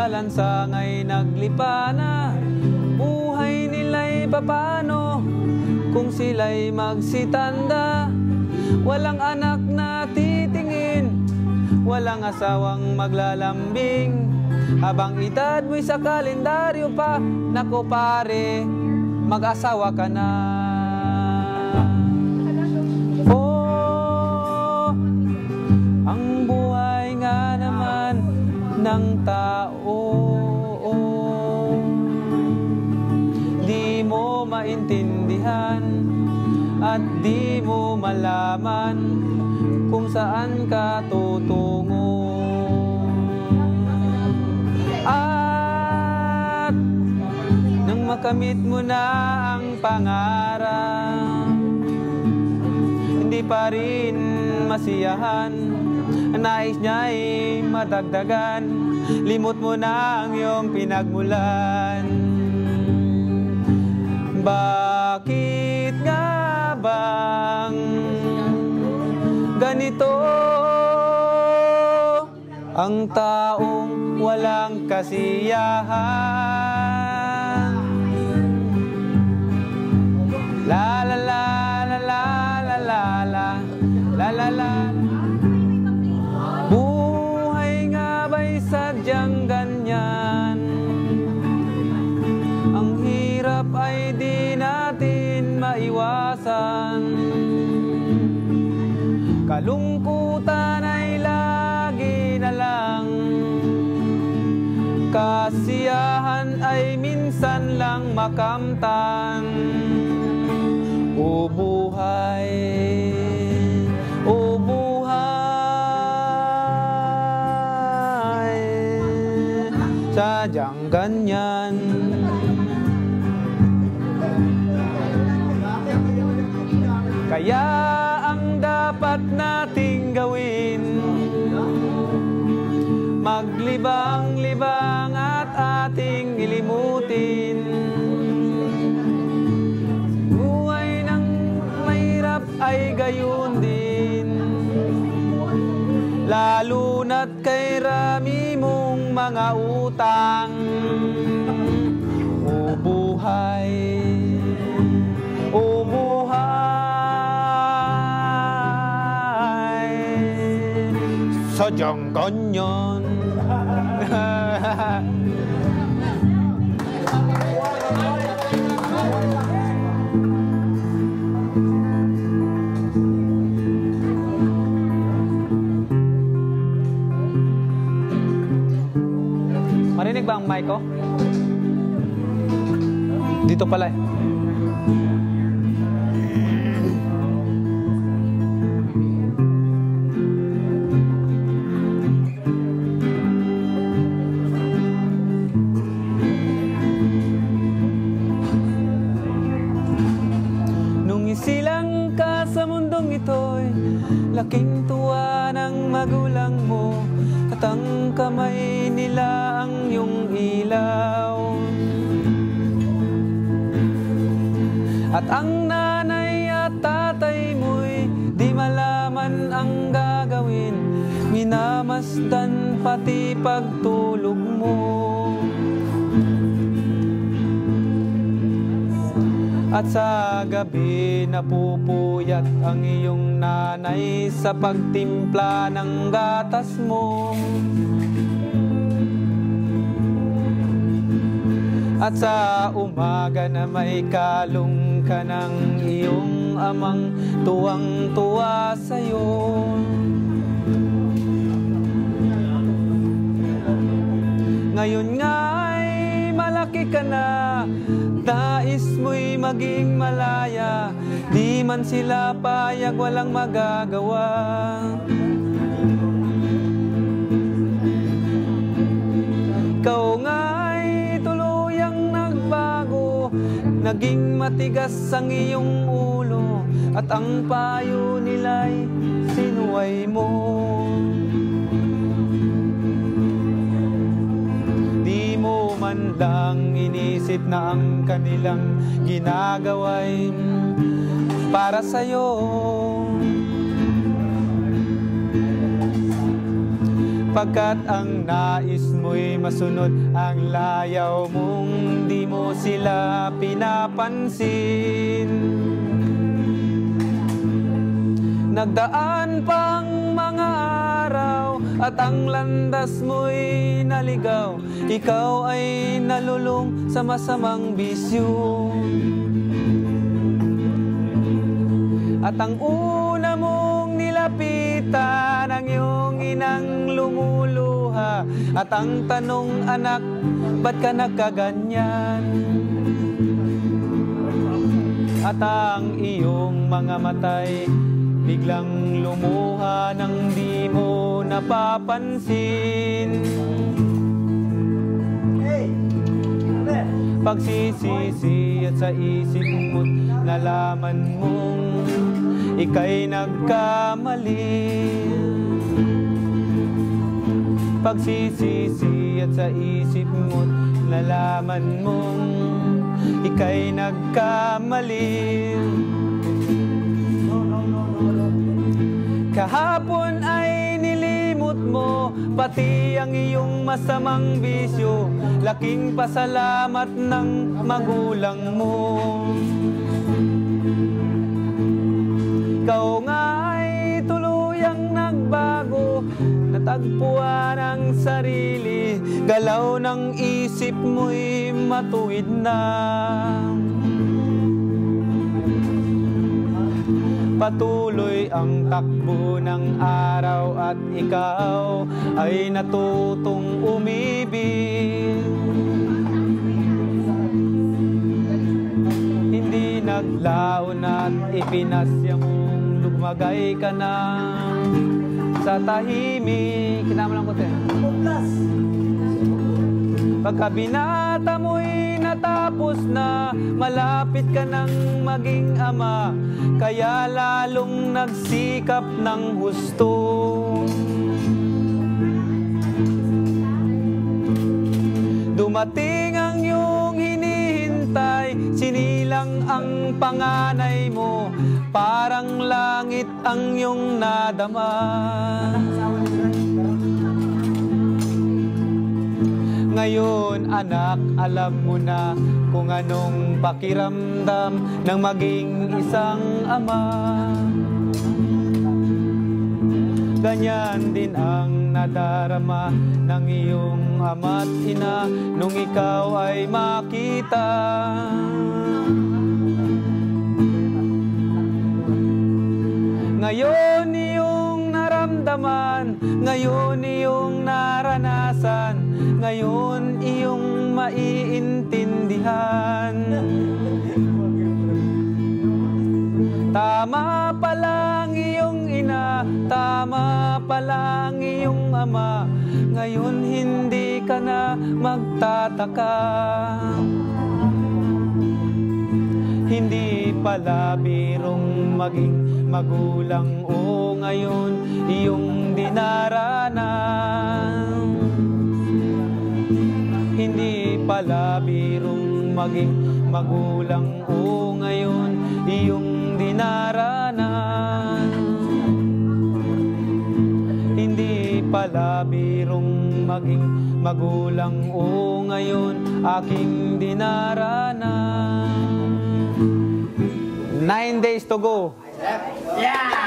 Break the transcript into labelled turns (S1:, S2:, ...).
S1: Salansangay naglipa na, buhay nila'y papano kung sila'y magsitanda. Walang anak na titingin, walang asawang maglalambing. Habang edad mo'y sa kalendaryo pa, nako pare, mag-asawa ka na. Oh, ang buhay nga naman ng tao, di mo maintindihan at di mo malaman kung saan ka tutungo. At nang makamit mo na ang pangarap, hindi pa rin masiyahan, nais niya'y madagdagan, limot mo na ang iyong pinagmulan. Bakit nga bang ganito ang taong walang kasiyahan? La la la la la la la la la la la. Buhay nga ba'y sadyang ganyan? Ang hirap ay di natin maiwasan, kalungkutan ay lagi na lang, kasiyahan ay minsan lang makamtan. O buhay, o buhay, sadyang ganyan. Kaya ang dapat nating gawin, maglibang-libang at ating ilimutin. Buhay ng mahirap ay gayon din, lalo na't kay rami mong mga utang. O buhay, o buhay, sadyang ganyan. Marinig ba ang mic ko? Dito pala eh. Silang ka sa mundong ito'y laking tuwa ng magulang mo, at ang kamay nila ang iyong ilaw. At ang nanay at tatay mo'y di malaman ang gagawin, minamasdan pati pagtulog mo. At sa gabi napupuyat ang iyong nanay sa pagtimpla ng gatas mo. At sa umaga na may kalong ka ng iyong amang tuwang-tuwa sa'yo. Ngayon nga'y malaki ka na, nais mo'y maging malaya, di man sila payag, walang magagawa. Ikaw nga'y tuluyang nagbago, naging matigas ang iyong ulo, at ang payo nila'y sinuway mo. Di mo man lang inisip na ang kanilang ginagawa'y para sa'yo. Pagkat ang nais mo'y masunod ang layaw mong di mo sila pinapansin. Nagdaan pang mga araw at ang landas mo'y naligaw. Ikaw ay nalulung sa masamang bisyo. At ang una mong nilapitan ang iyong inang lumuluha. At ang tanong, anak, ba't ka nagkaganyan? At ang iyong mga matay biglang lumuha nang di mo napapansin. Pagsisisi at sa isip mo't nalaman mong ika'y nagkamali. Pagsisisi at sa isip mo't nalaman mong ika'y nagkamali. Kahapon ay nilimot mo pati ang iyong masamang bisyo. Laking pasalamat ng magulang mo. Ikaw nga ay tuluyang nagbago, natagpuan ang sarili. Galaw ng isip mo'y matuwid na. Patuloy ang takbo ng araw at ikaw ay natutong umibig. Hindi naglaon at ipinasya mong lumagay ka na sa tahimik. Kinama lang ko tayo. Pagka binata mo'y natapos na, malapit ka nang maging ama. Kaya lalong nagsikap ng husto. Dumating ang iyong hinihintay, sinilang ang panganay mo. Parang langit ang iyong nadama. Ngayon, anak, alam mo na kung anong pakiramdam ng maging isang ama. Ganyan din ang nadarama ng iyong ama't ina nung ikaw ay makita. Ngayon iyong naramdaman, ngayon iyong naranasan, ngayon iyong maiintindihan. Tama pala ang iyong ina, tama pala ang iyong ama. Ngayon hindi ka na magtataka. Hindi pala birong maging magulang o ngayon iyong dinaranan. Hindi pala birong maging magulang o ngayon iyong dinaranan. Hindi pala birong maging magulang o ngayon aking dinaranan. 9 days to go. Yeah!